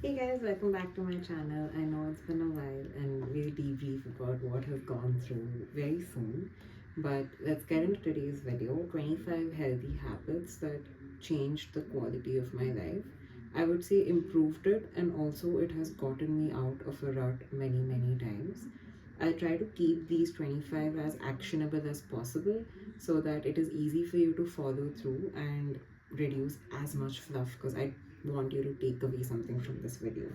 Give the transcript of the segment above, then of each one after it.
Hey guys, welcome back to my channel. I know it's been a while and we'll debrief about what has gone through very soon. But let's get into today's video, 25 healthy habits that changed the quality of my life. I would say improved it, and also it has gotten me out of a rut many times. I try to keep these 25 as actionable as possible so that it is easy for you to follow through and reduce as much fluff, because I want you to take away something from this video.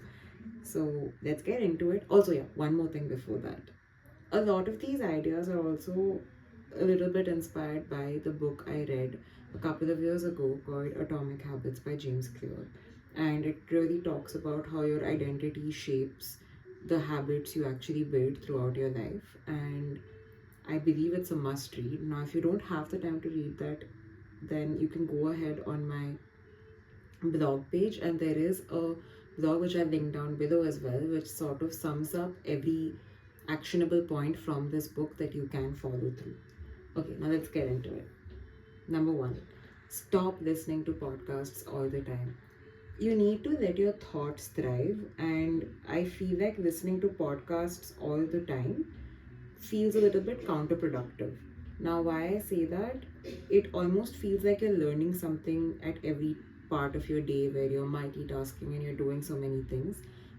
So let's get into it. Also, yeah, one more thing before that. A lot of these ideas are also a little bit inspired by the book I read a couple of years ago called Atomic Habits by James Clear. And it really talks about how your identity shapes the habits you actually build throughout your life. And I believe it's a must read. Now, if you don't have the time to read that, then you can go ahead on my blog page, and there is a blog which I linked down below as well, which sort of sums up every actionable point from this book that you can follow through. Okay, now let's get into it. Number one, stop listening to podcasts all the time. You need to let your thoughts thrive, and I feel like listening to podcasts all the time feels a little bit counterproductive. Now, why I say that, it almost feels like you're learning something at every part of your day where you're multitasking and you're doing so many things.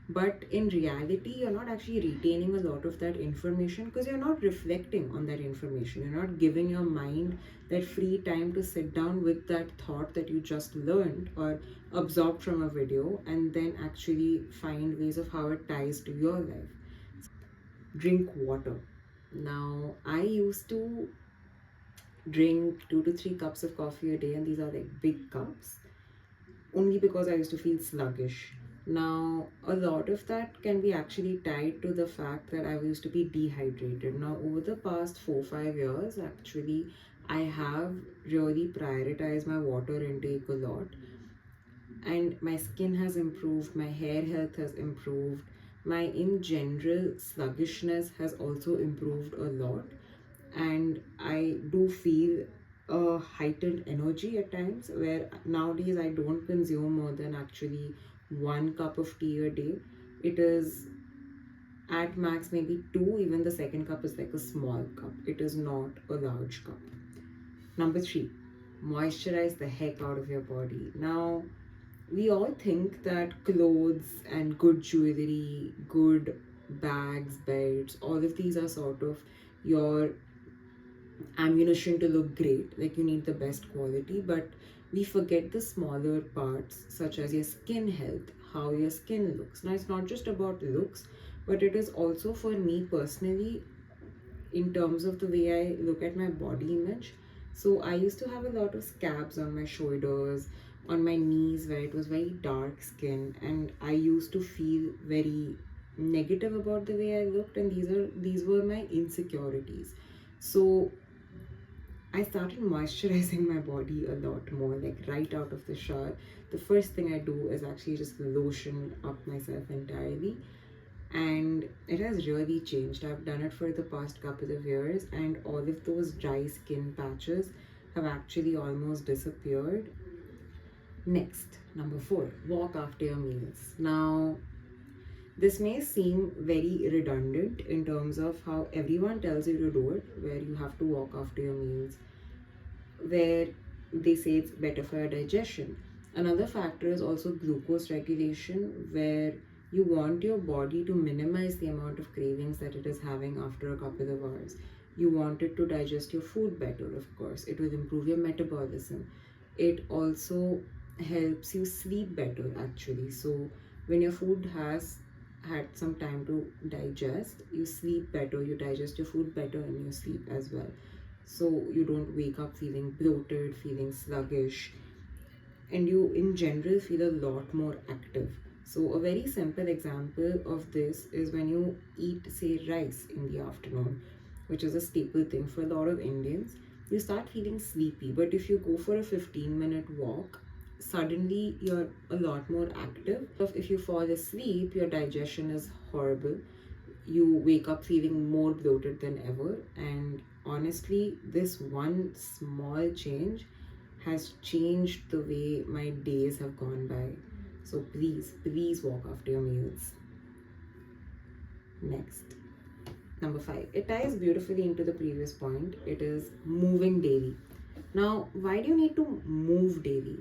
But in reality, you're not actually retaining a lot of that information because you're not reflecting on that information. You're not giving your mind that free time to sit down with that thought that you just learned or absorbed from a video and then actually find ways of how it ties to your life. Drink water. Now, I used to drink 2 to 3 cups of coffee a day, and these are like big cups, only because I used to feel sluggish. Now, a lot of that can be actually tied to the fact that I used to be dehydrated. Now, over the past 4 5 years, actually, I have really prioritized my water intake a lot, and my skin has improved, my hair health has improved, my in general sluggishness has also improved a lot, and I do feel a heightened energy at times where nowadays I don't consume more than actually 1 cup of tea a day. It is at max maybe two, even the second cup is like a small cup, it is not a large cup. Number three, moisturize the heck out of your body. Now, we all think that clothes and good jewelry, good bags, belts, all of these are sort of your ammunition to look great, like you need the best quality, but we forget the smaller parts such as your skin health, how your skin looks. Now, it's not just about looks, but it is also for me personally in terms of the way I look at my body image. So I used to have a lot of scabs on my shoulders, on my knees where it was very dark skin, and I used to feel very negative about the way I looked, and these were my insecurities. So I started moisturizing my body a lot more, like right out of the shower. The first thing I do is actually just lotion up myself entirely, and it has really changed. I've done it for the past couple of years, and all of those dry skin patches have actually almost disappeared. Next, number four, walk after your meals. Now, this may seem very redundant in terms of how everyone tells you to do it, where you have to walk after your meals, where they say it's better for your digestion. Another factor is also glucose regulation, where you want your body to minimize the amount of cravings that it is having after a couple of hours. You want it to digest your food better, of course. It will improve your metabolism. It also helps you sleep better, actually. So, when your food has had some time to digest, you sleep better, you digest your food better in your sleep as well, so you don't wake up feeling bloated, feeling sluggish, and you in general feel a lot more active. So, a very simple example of this is when you eat, say, rice in the afternoon, which is a staple thing for a lot of Indians. You start feeling sleepy, but if you go for a 15-minute walk, suddenly you're a lot more active. If you fall asleep, your digestion is horrible, you wake up feeling more bloated than ever. And honestly, this one small change has changed the way my days have gone by. So please walk after your meals. Next, number 5. It ties beautifully into the previous point. It is moving daily. Now, why do you need to move daily?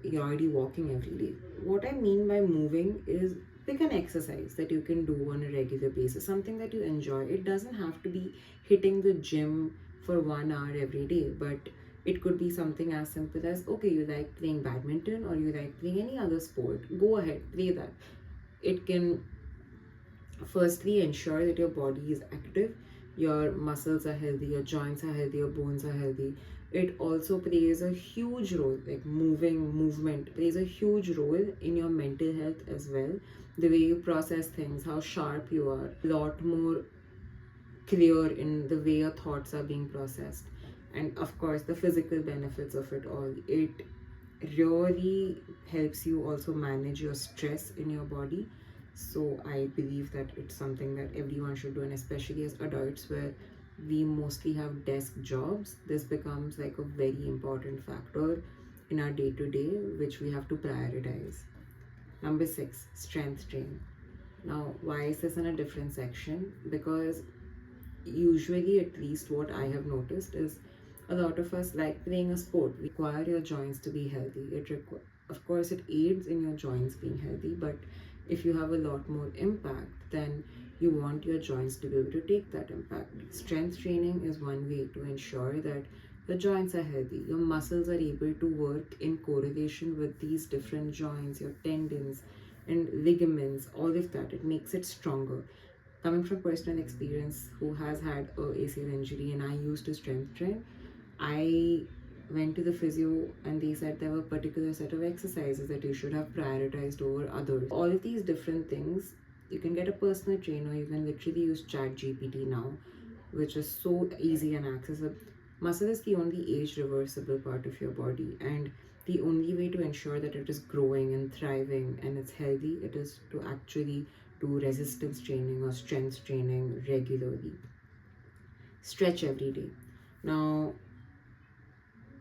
You're already walking every day. What I mean by moving is pick an exercise that you can do on a regular basis, something that you enjoy. It doesn't have to be hitting the gym for 1 hour every day, but it could be something as simple as okay, you like playing badminton or you like playing any other sport, go ahead, play that. It can firstly ensure that your body is active, your muscles are healthy, your joints are healthy, your bones are healthy. It also plays a huge role, like movement plays a huge role in your mental health as well. The way you process things, how sharp you are, a lot more clear in the way your thoughts are being processed. And of course, the physical benefits of it all. It really helps you also manage your stress in your body. So I believe that it's something that everyone should do, and especially as adults where we mostly have desk jobs, this becomes like a very important factor in our day to day, which we have to prioritize. Number 6, strength training. Now, why is this in a different section? Because usually, at least what I have noticed is a lot of us like playing a sport. We require your joints to be healthy. Of course, it aids in your joints being healthy, but if you have a lot more impact, then you want your joints to be able to take that impact. Strength training is one way to ensure that the joints are healthy. Your muscles are able to work in correlation with these different joints, your tendons and ligaments, all of that. It makes it stronger. Coming from personal experience, who has had a ACL injury, and I used to strength train, I went to the physio and they said there were a particular set of exercises that you should have prioritized over others. All of these different things, you can get a personal trainer, you can literally use Chat GPT now, which is so easy and accessible. Muscle is the only age reversible part of your body, and the only way to ensure that it is growing and thriving and it's healthy, it is to actually do resistance training or strength training regularly. Stretch every day. Now,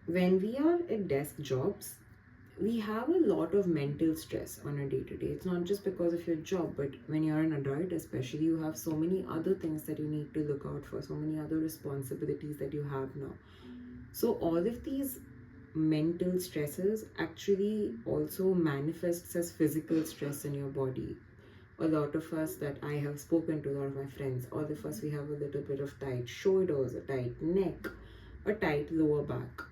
when we are at desk jobs, we have a lot of mental stress on a day to day. It's not just because of your job, but when you're an adult, especially, you have so many other things that you need to look out for, so many other responsibilities that you have now. So, all of these mental stresses actually also manifests as physical stress in your body. A lot of us that I have spoken to, a lot of my friends, all of us, we have a little bit of tight shoulders, a tight neck, a tight lower back.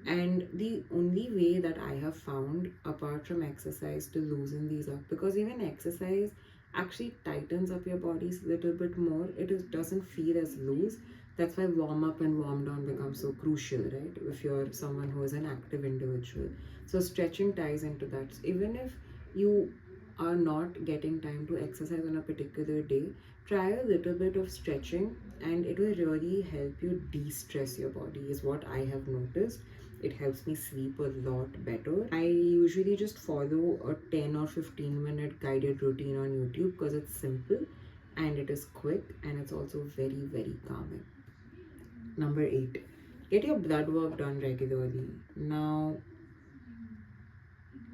And the only way that I have found, apart from exercise, to loosen these up, because even exercise actually tightens up your bodies a little bit more, doesn't feel as loose. That's why warm up and warm down become so crucial, right? If you're someone who is an active individual. So stretching ties into that. So even if you are not getting time to exercise on a particular day, try a little bit of stretching and it will really help you de-stress your body, is what I have noticed. It helps me sleep a lot better. I usually just follow a 10 or 15-minute guided routine on YouTube because it's simple and it is quick and it's also very calming. Number 8, get your blood work done regularly. Now,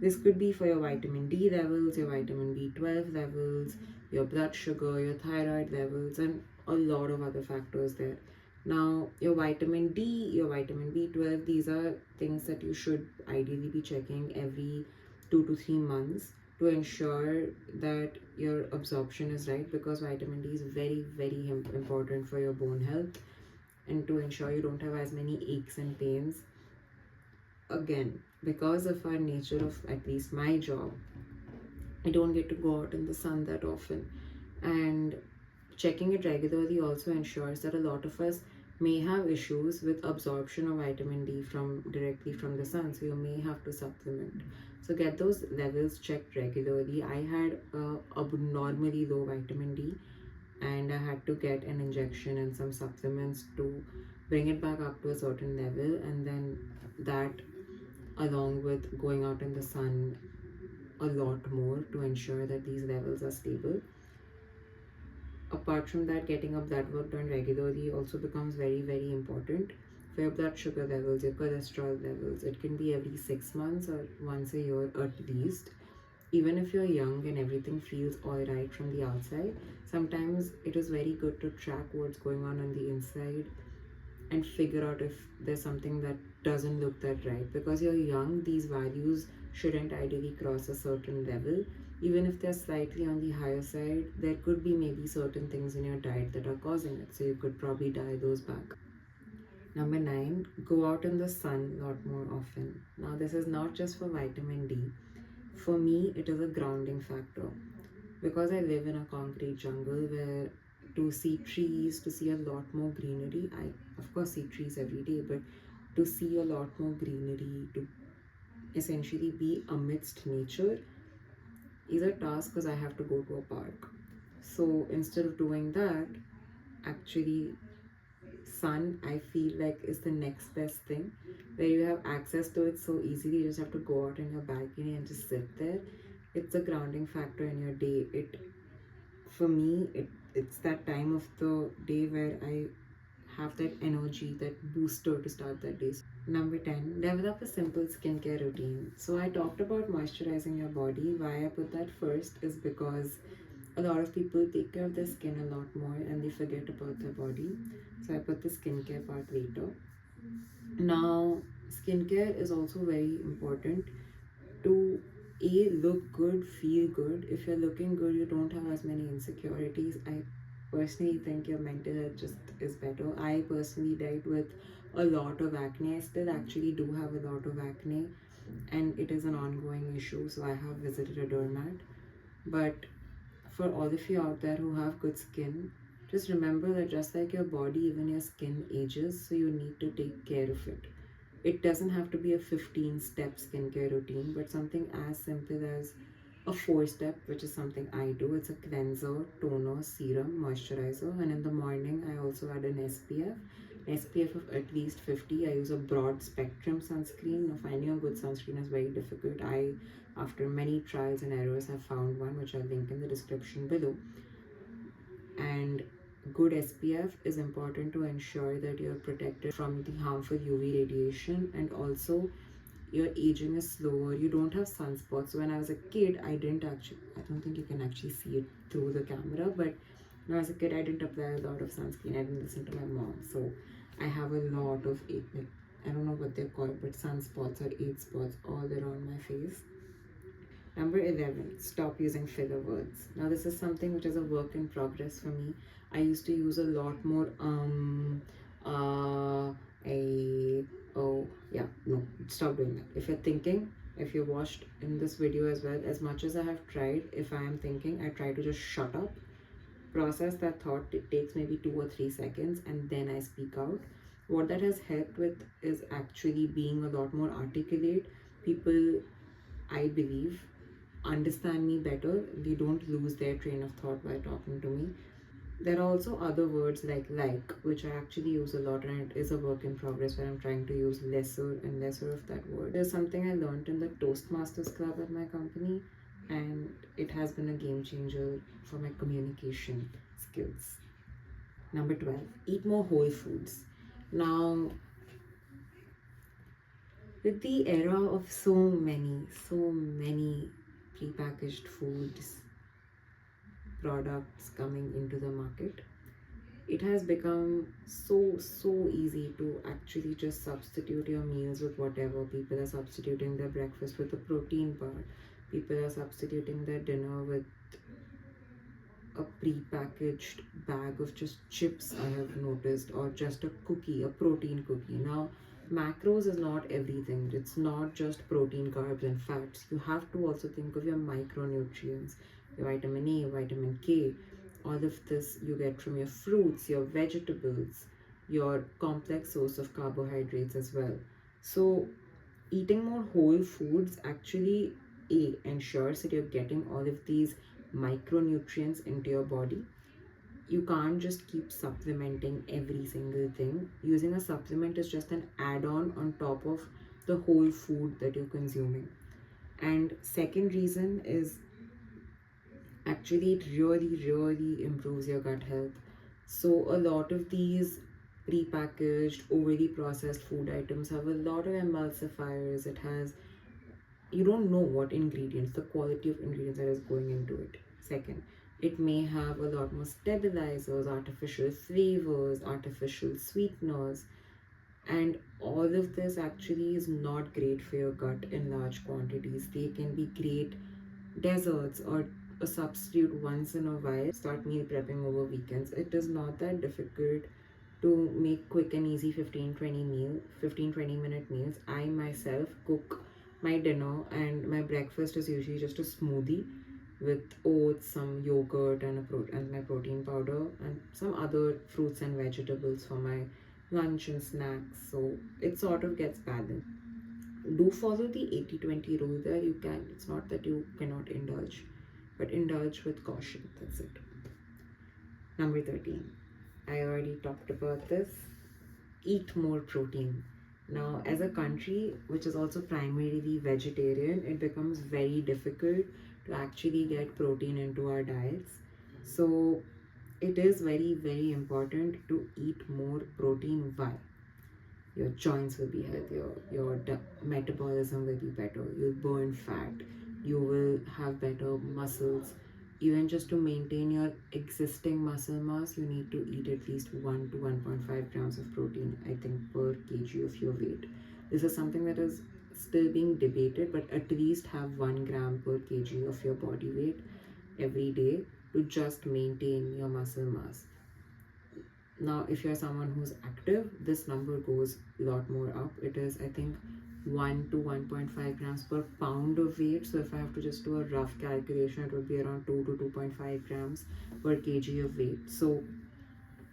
this could be for your vitamin D levels, your vitamin B12 levels, your blood sugar, your thyroid levels, and a lot of other factors there. Now, your vitamin D, your vitamin B12, these are things that you should ideally be checking every 2 to 3 months to ensure that your absorption is right, because vitamin D is very important for your bone health and to ensure you don't have as many aches and pains. Again, because of our nature of at least my job, I don't get to go out in the sun that often, and checking it regularly also ensures that a lot of us may have issues with absorption of vitamin D from directly from the sun, so you may have to supplement. So get those levels checked regularly. I had abnormally low vitamin D and I had to get an injection and some supplements to bring it back up to a certain level, and then that along with going out in the sun a lot more to ensure that these levels are stable. Apart from that, getting up blood work done regularly also becomes very important. for your blood sugar levels, your cholesterol levels. It can be every 6 months or once a year at least. Even if you're young and everything feels all right from the outside, sometimes it is very good to track what's going on the inside and figure out if there's something that doesn't look that right. Because you're young, these values shouldn't ideally cross a certain level. Even if they're slightly on the higher side, there could be maybe certain things in your diet that are causing it, so you could probably dial those back. Number 9, go out in the sun a lot more often. Now, this is not just for vitamin D. For me, it is a grounding factor. Because I live in a concrete jungle where to see trees, to see a lot more greenery, I of course see trees every day, but to see a lot more greenery, to essentially be amidst nature is a task because I have to go to a park. So instead of doing that, actually sun I feel like is the next best thing, where you have access to it so easily. You just have to go out in your balcony and just sit there. It's a grounding factor in your day. It for me it's that time of the day where I have that energy, that booster to start that day. Number 10, develop a simple skincare routine. So I talked about moisturizing your body. Why I put that first is because a lot of people take care of their skin a lot more and they forget about their body. So I put the skincare part later. Now, skincare is also very important to look good, feel good. If you're looking good, you don't have as many insecurities. I personally think your mental health just is better. I personally dealt with a lot of acne. I still actually do have a lot of acne, and it is an ongoing issue. So I have visited a dermat. But for all of you out there who have good skin, just remember that just like your body, even your skin ages, so you need to take care of it. It doesn't have to be a 15-step skincare routine, but something as simple as a 4-step, which is something I do. It's a cleanser, toner, serum, moisturizer, and in the morning I also add an SPF. SPF of at least 50. I use a broad spectrum sunscreen. Now, finding a good sunscreen is very difficult. After many trials and errors, have found one which I'll link in the description below. And good SPF is important to ensure that you're protected from the harmful UV radiation, and also your aging is slower. You don't have sunspots. So when I was a kid, I don't think you can actually see it through the camera, but when I was a kid, I didn't apply a lot of sunscreen. I didn't listen to my mom. So I have a lot of, like, I don't know what they're called, but sunspots or age spots all around my face. Number 11, stop using filler words. Now, this is something which is a work in progress for me. I used to use a lot more, a, oh, yeah, no, stop doing that. If you're thinking, if you watched in this video as well, as much as I have tried, if I am thinking, I try to just shut up, process that thought. It takes maybe 2 or 3 seconds, and then I speak out. What that has helped with is actually being a lot more articulate. People, I believe, understand me better. They don't lose their train of thought while talking to me. There are also other words like, which I actually use a lot, and it is a work in progress where I'm trying to use lesser and lesser of that word. There's something I learned in the Toastmasters Club at my company, and it has been a game changer for my communication skills. Number 12, eat more whole foods. Now, with the era of so many prepackaged foods products coming into the market, it has become so easy to actually just substitute your meals with whatever. People are substituting their breakfast with a protein bar. People are substituting their dinner with a pre-packaged bag of just chips, I have noticed, or just a cookie, a protein cookie. Now, macros is not everything. It's not just protein, carbs, and fats. You have to also think of your micronutrients, your vitamin A, vitamin K. All of this you get from your fruits, your vegetables, your complex source of carbohydrates as well. So, eating more whole foods actually ensures that you're getting all of these micronutrients into your body. You can't just keep supplementing every single thing. Using a supplement is just an add-on on top of the whole food that you're consuming. And second reason is actually it really improves your gut health. So a lot of these prepackaged, overly processed food items have a lot of emulsifiers. It has, you don't know what ingredients, the quality of ingredients that is going into it. Second, it may have a lot more stabilizers, artificial flavors, artificial sweeteners, and all of this actually is not great for your gut in large quantities. They can be great desserts or a substitute once in a while. Start meal prepping over weekends. It is not that difficult to make quick and easy 15-20 minute meals. I myself cook my dinner, and my breakfast is usually just a smoothie with oats, some yogurt, and and my protein powder, and some other fruits and vegetables for my lunch and snacks. So it sort of gets balanced. Do follow the 80-20 rule there. You can. It's not that you cannot indulge, but indulge with caution. That's it. Number 13. I already talked about this. Eat more protein. Now, as a country which is also primarily vegetarian, it becomes very difficult to actually get protein into our diets. So, it is very, very important to eat more protein. Why? Your joints will be healthier, your metabolism will be better, you'll burn fat, you will have better muscles. Even just to maintain your existing muscle mass, you need to eat at least 1 to 1.5 grams of protein, I think, per kg of your weight. This is something that is still being debated, but at least have 1 gram per kg of your body weight every day to just maintain your muscle mass. Now, if you're someone who's active, this number goes a lot more up. It is, I think, 1 to 1.5 grams per pound of weight. So, if I have to just do a rough calculation, it would be around 2 to 2.5 grams per kg of weight. So,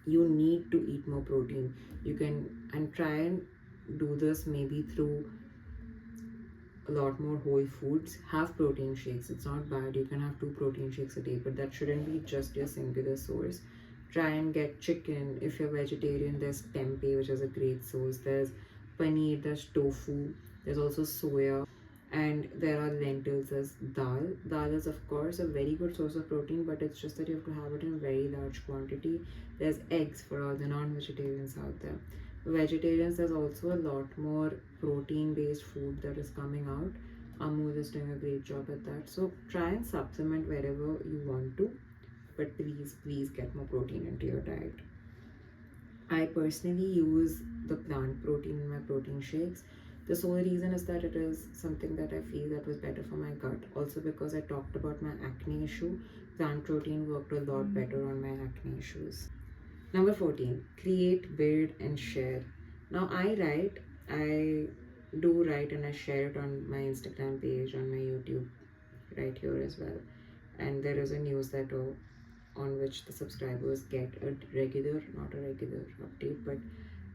you need to eat more protein. You can, and try and do this maybe through a lot more whole foods. Have protein shakes. It's not bad. You can have 2 protein shakes a day, but that shouldn't be just your singular source. Try and get chicken. If you're vegetarian, there's tempeh, which is a great source. There's paneer, there's tofu, there's also soya, and there are lentils. There's dal. Dal is, of course, a very good source of protein, but it's just that you have to have it in very large quantity. There's eggs for all the non-vegetarians out there. Vegetarians, there's also a lot more protein based food that is coming out. Amul is doing a great job at that. So try and supplement wherever you want to, but please get more protein into your diet. I personally use the plant protein in my protein shakes. The sole reason is that it is something that I feel that was better for my gut. Also, because I talked about my acne issue, plant protein worked a lot better on my acne issues. Number 14, create, build, and share. Now, I do write, and I share it on my Instagram page, on my YouTube, right here as well. And there is a newsletter on which the subscribers get a regular, not a regular update, but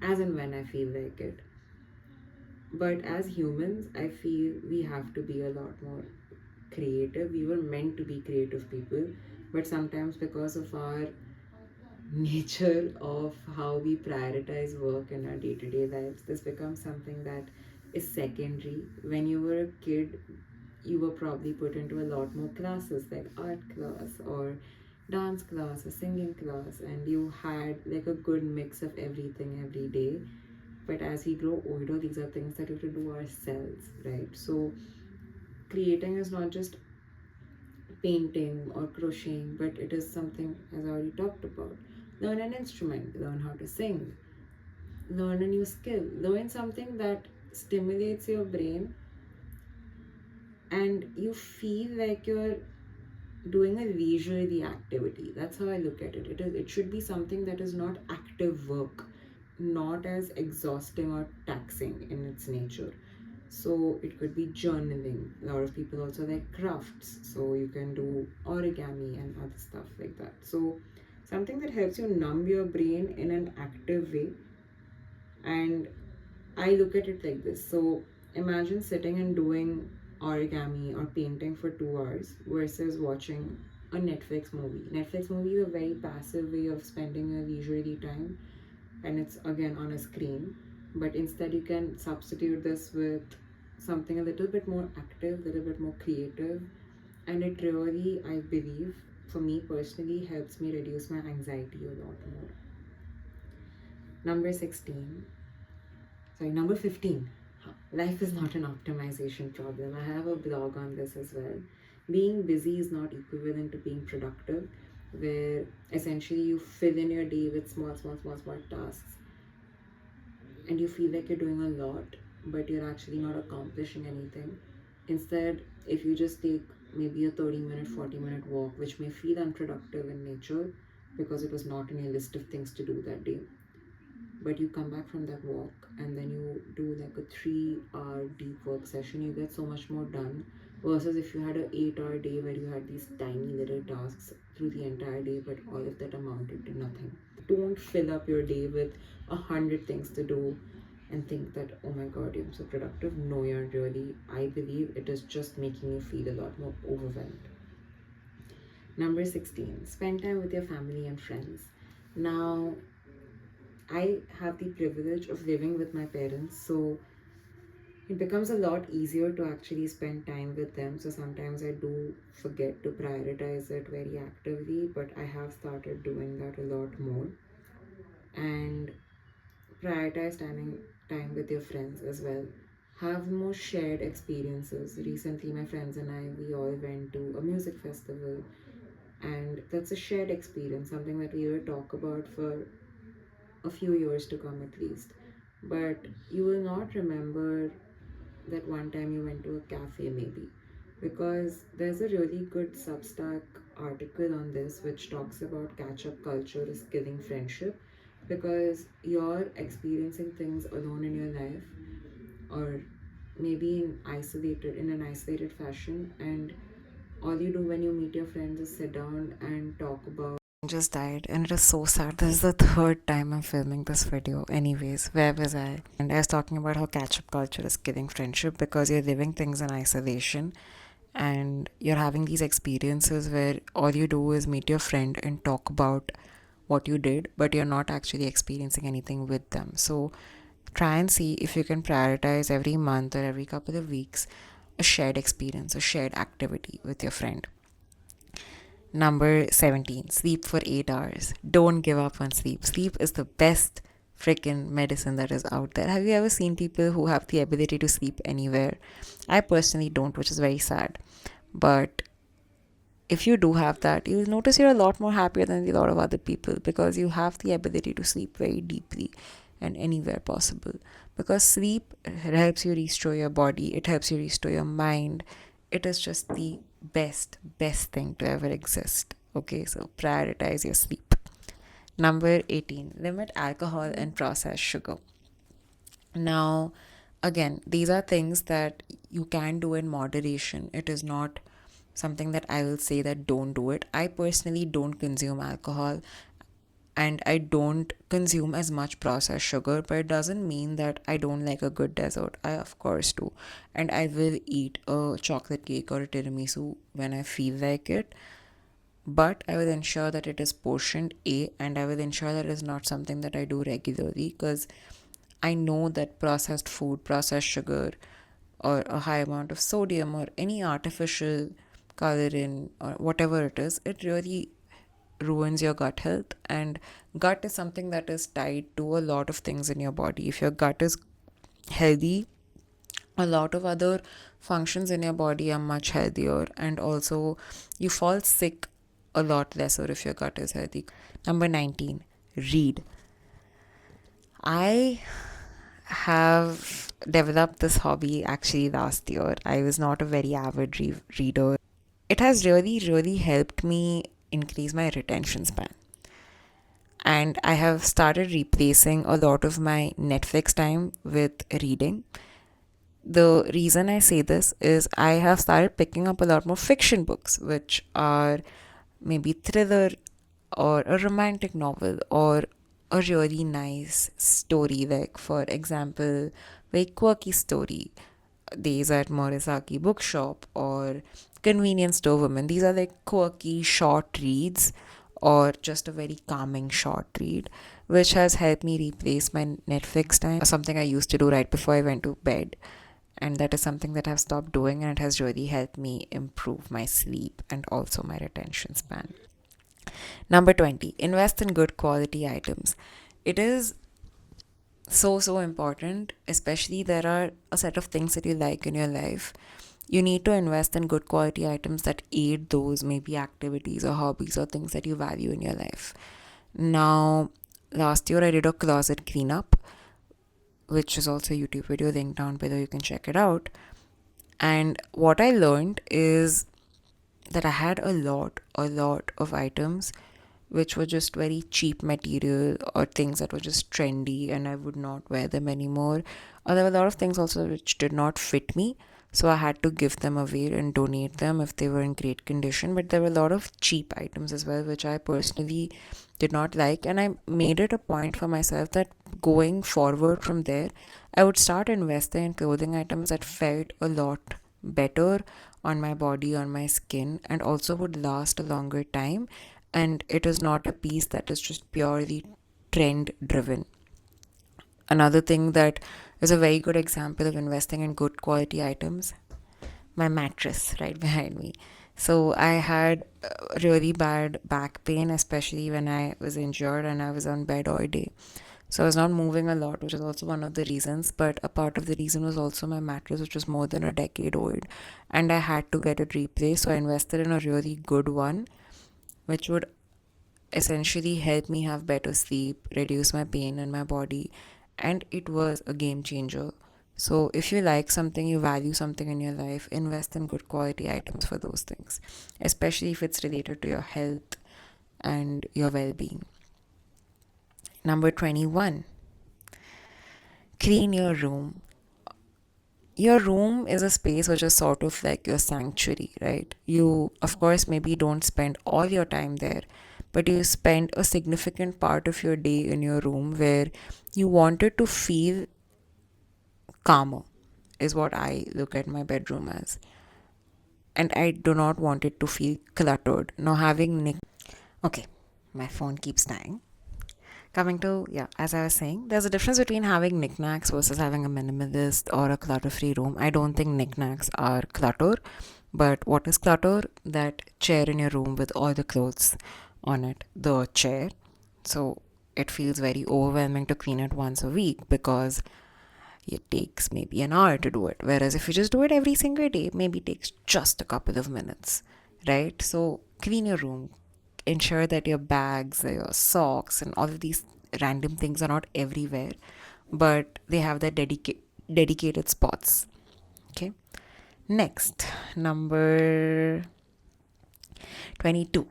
as and when I feel like it. But as humans, I feel we have to be a lot more creative. We were meant to be creative people, but sometimes because of our nature of how we prioritize work in our day-to-day lives, this becomes something that is secondary. When you were a kid, you were probably put into a lot more classes like art class or dance class or singing class, and you had like a good mix of everything every day. But as we grow older, these are things that we have to do ourselves, right? So creating is not just painting or crocheting, but it is something, as I already talked about. Learn an instrument, learn how to sing, learn a new skill, learn something that stimulates your brain and you feel like you're doing a leisurely activity. That's how I look at it. It should be something that is not active work, not as exhausting or taxing in its nature. So it could be journaling. A lot of people also like crafts, so you can do origami and other stuff like that. So something that helps you numb your brain in an active way. And I look at it like this. So imagine sitting and doing origami or painting for 2 hours versus watching a Netflix movie. Netflix movie is a very passive way of spending your leisurely time, and it's again on a screen. But instead, you can substitute this with something a little bit more active, a little bit more creative, and it really, I believe, for me personally, helps me reduce my anxiety a lot more. Number 16, sorry, number 15. Life is not an optimization problem. I have a blog on this as well. Being busy is not equivalent to being productive, where essentially you fill in your day with small tasks and you feel like you're doing a lot, but you're actually not accomplishing anything. Instead, if you just take maybe a 30-minute, 40-minute walk, which may feel unproductive in nature because it was not in your list of things to do that day, but you come back from that walk and then you do like a 3-hour deep work session, you get so much more done versus if you had an 8-hour day where you had these tiny little tasks through the entire day, but all of that amounted to nothing. Don't fill up your day with 100 things to do and think that, oh my god, I'm so productive. No, you're really. I believe it is just making you feel a lot more overwhelmed. Number 16, spend time with your family and friends. Now, I have the privilege of living with my parents, so it becomes a lot easier to actually spend time with them. So sometimes I do forget to prioritize it very actively, but I have started doing that a lot more. And prioritize time with your friends as well. Have more shared experiences. Recently, my friends and I, we all went to a music festival, and that's a shared experience, something that we will talk about for a few years to come at least. But you will not remember that one time you went to a cafe, maybe, because there's a really good Substack article on this which talks about catch up culture is killing friendship, because you're experiencing things alone in your life, or maybe in an isolated fashion, and all you do when you meet your friends is sit down and talk about just died, and it is so sad. This is the third time I'm filming this video. Anyways, where was I? And I was talking about how catch up culture is killing friendship because you're living things in isolation and you're having these experiences where all you do is meet your friend and talk about what you did, but you're not actually experiencing anything with them. So try and see if you can prioritize every month or every couple of weeks a shared experience, a shared activity with your friend. Number 17, sleep for 8 hours. Don't give up on sleep. Sleep is the best freaking medicine that is out there. Have you ever seen people who have the ability to sleep anywhere? I personally don't, which is very sad. But if you do have that, you'll notice you're a lot more happier than a lot of other people because you have the ability to sleep very deeply and anywhere possible. Because sleep helps you restore your body, it helps you restore your mind. It is just the best thing to ever exist. Okay, so prioritize your sleep. Number 18, limit alcohol and processed sugar. Now, again, these are things that you can do in moderation. It is not something that I will say that don't do it. I personally don't consume alcohol and I don't consume as much processed sugar, but it doesn't mean that I don't like a good dessert. I, of course, do. And I will eat a chocolate cake or a tiramisu when I feel like it. But I will ensure that it is portioned A, and I will ensure that it is not something that I do regularly because I know that processed food, processed sugar, or a high amount of sodium or any artificial coloring or whatever it is, it really ruins your gut health. And gut is something that is tied to a lot of things in your body. If your gut is healthy, a lot of other functions in your body are much healthier, and also you fall sick a lot lesser if your gut is healthy. Number 19, read. I have developed this hobby actually last year. I was not a very avid reader. It has really helped me increase my retention span. And I have started replacing a lot of my Netflix time with reading. The reason I say this is I have started picking up a lot more fiction books, which are maybe thriller or a romantic novel or a really nice story, like for example, very quirky story. These are at Morisaki Bookshop or Convenience Store Women. These are like quirky short reads or just a very calming short read, which has helped me replace my Netflix time, something I used to do right before I went to bed. And that is something that I've stopped doing, and it has really helped me improve my sleep and also my retention span. Number 20, invest in good quality items. It is so important, especially there are a set of things that you like in your life. You need to invest in good quality items that aid those maybe activities or hobbies or things that you value in your life. Now, last year I did a closet cleanup, which is also a YouTube video linked down below, you can check it out. And what I learned is that I had a lot of items which were just very cheap material or things that were just trendy and I would not wear them anymore. Or there were a lot of things also which did not fit me. So I had to give them away and donate them if they were in great condition. But there were a lot of cheap items as well, which I personally did not like. And I made it a point for myself that going forward from there, I would start investing in clothing items that felt a lot better on my body, on my skin, and also would last a longer time. And it is not a piece that is just purely trend driven. Another thing that is a very good example of investing in good quality items, my mattress right behind me. So I had really bad back pain, especially when I was injured and I was on bed all day. So I was not moving a lot, which is also one of the reasons. But a part of the reason was also my mattress, which was more than a decade old. And I had to get it replaced. So I invested in a really good one, which would essentially help me have better sleep, reduce my pain in my body. And it was a game changer. So if you like something, you value something in your life, invest in good quality items for those things, especially if it's related to your health and your well being. Number 21, clean your room. Your room is a space which is sort of like your sanctuary, right? You, of course, maybe don't spend all your time there, but you spend a significant part of your day in your room where you wanted to feel calmer, is what I look at my bedroom as. And I do not want it to feel cluttered. Now, okay, my phone keeps dying. Coming to, yeah, as I was saying, there's a difference between having knickknacks versus having a minimalist or a clutter free room. I don't think knickknacks are clutter, but what is clutter? That chair in your room with all the clothes on it, the chair. So it feels very overwhelming to clean it once a week because it takes maybe an hour to do it. Whereas if you just do it every single day, maybe it takes just a couple of minutes, right? So clean your room, ensure that your bags, your socks, and all of these random things are not everywhere, but they have their dedicated spots. Okay. Next, number 22.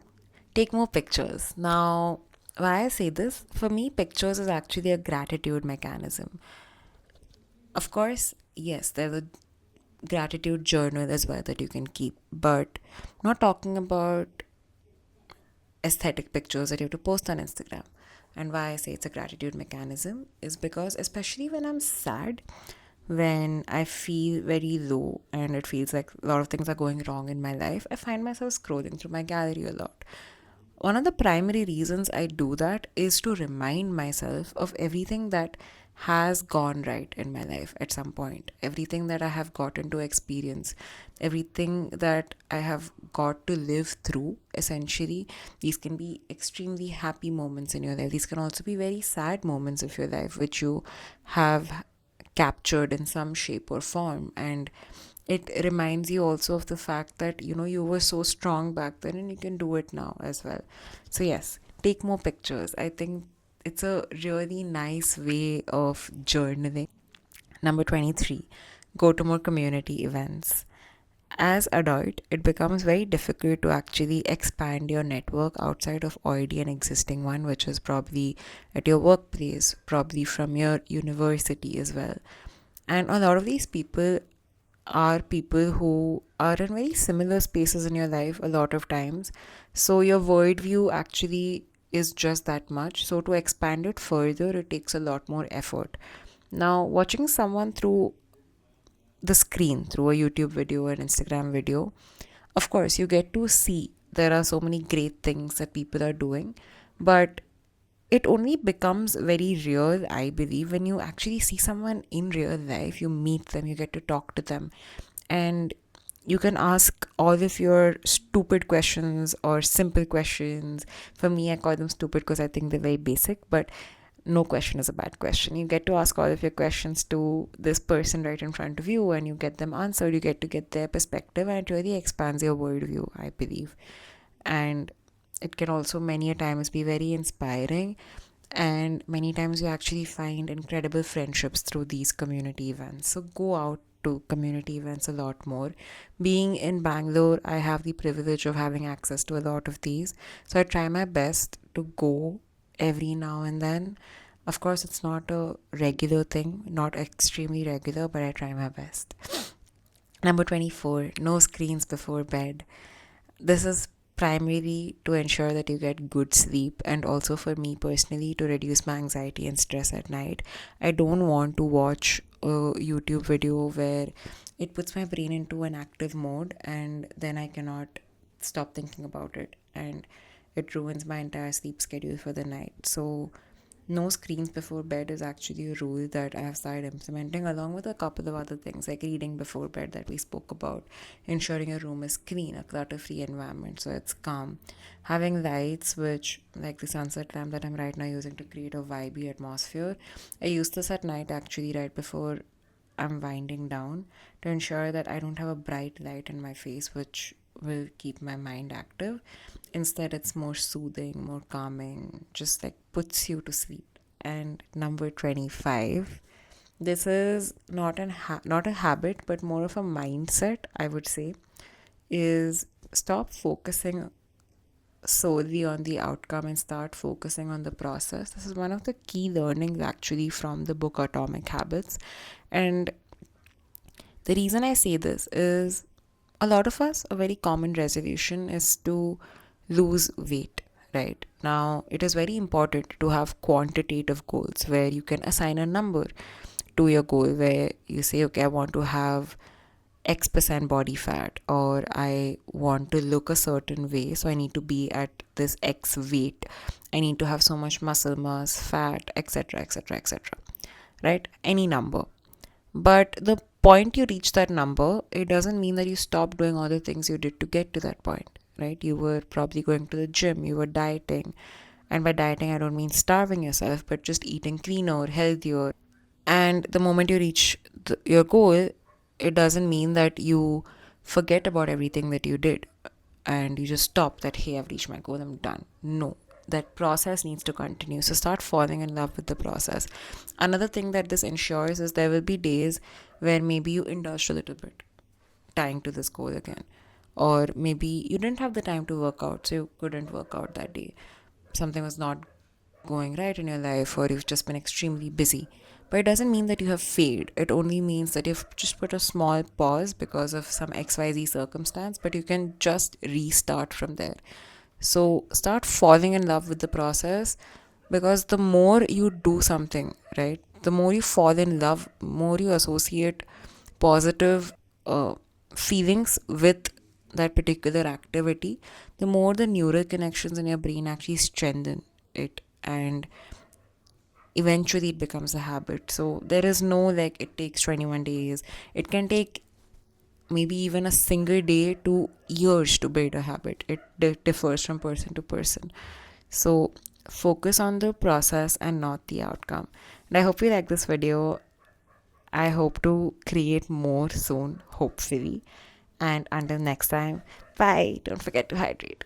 Take more pictures. Now, why I say this, for me, pictures is actually a gratitude mechanism. Of course, yes, there's a gratitude journal as well that you can keep, but I'm not talking about aesthetic pictures that you have to post on Instagram. And why I say it's a gratitude mechanism is because, especially when I'm sad, when I feel very low and it feels like a lot of things are going wrong in my life, I find myself scrolling through my gallery a lot. One of the primary reasons I do that is to remind myself of everything that has gone right in my life at some point, everything that I have gotten to experience, everything that I have got to live through. Essentially, these can be extremely happy moments in your life, these can also be very sad moments of your life, which you have captured in some shape or form. And it reminds you also of the fact that you were so strong back then and you can do it now as well. So yes, take more pictures. I think it's a really nice way of journaling. Number 23, go to more community events. As adult, it becomes very difficult to actually expand your network outside of already an existing one, which is probably at your workplace, probably from your university as well. And a lot of these people are people who are in very similar spaces in your life a lot of times. So your worldview actually is just that much. So to expand it further, it takes a lot more effort. Now, watching someone through the screen, through a YouTube video or Instagram video, of course, you get to see there are so many great things that people are doing, but it only becomes very real, I believe, when you actually see someone in real life. You meet them, you get to talk to them, and you can ask all of your stupid questions or simple questions. For me, I call them stupid because I think they're very basic, but no question is a bad question. You get to ask all of your questions to this person right in front of you, and you get them answered. You get to get their perspective, and it really expands your worldview, I believe. And it can also many a times be very inspiring, and many times you actually find incredible friendships through these community events. So go out to community events a lot more. Being in Bangalore, I have the privilege of having access to a lot of these, so I try my best to go every now and then. Of course, it's not a regular thing, not extremely regular, but I try my best. Number 24, no screens before bed. This is primarily to ensure that you get good sleep, and also for me personally to reduce my anxiety and stress at night. I don't want to watch a YouTube video where it puts my brain into an active mode and then I cannot stop thinking about it, and it ruins my entire sleep schedule for the night. So no screens before bed is actually a rule that I have started implementing, along with a couple of other things like reading before bed that we spoke about, ensuring your room is clean, a clutter free environment so it's calm, having lights, which, like the sunset lamp that I'm right now using to create a vibey atmosphere. I use this at night actually, right before I'm winding down, to ensure that I don't have a bright light in my face, which will keep my mind active. Instead, it's more soothing, more calming, just like puts you to sleep. And number 25, this is not a habit, but more of a mindset, I would say, is stop focusing solely on the outcome and start focusing on the process. This is one of the key learnings actually from the book Atomic Habits. And the reason I say this is a lot of us, a very common resolution is to lose weight, right? Now, it is very important to have quantitative goals where you can assign a number to your goal, where you say, okay, I want to have X% body fat, or I want to look a certain way, so I need to be at this X weight. I need to have so much muscle mass, fat, etc., etc., etc. Right? Any number. But the point you reach that number, it doesn't mean that you stop doing all the things you did to get to that point, right? You were probably going to the gym, you were dieting. And by dieting, I don't mean starving yourself, but just eating cleaner, healthier. And the moment you reach your goal, it doesn't mean that you forget about everything that you did and you just stop that, hey, I've reached my goal, I'm done. No, that process needs to continue. So start falling in love with the process. Another thing that this ensures is there will be days where maybe you indulge a little bit, tying to this goal again. Or maybe you didn't have the time to work out, so you couldn't work out that day. Something was not going right in your life, or you've just been extremely busy. But it doesn't mean that you have failed. It only means that you've just put a small pause because of some XYZ circumstance, but you can just restart from there. So start falling in love with the process, because the more you do something, right, the more you fall in love, more you associate positive feelings with that particular activity, the more the neural connections in your brain actually strengthen it, and eventually it becomes a habit. So there is no like it takes 21 days. It can take maybe even a single day to years to build a habit. It differs from person to person. So focus on the process and not the outcome. And I hope you like this video. I hope to create more soon, hopefully. And until next time, bye. Don't forget to hydrate.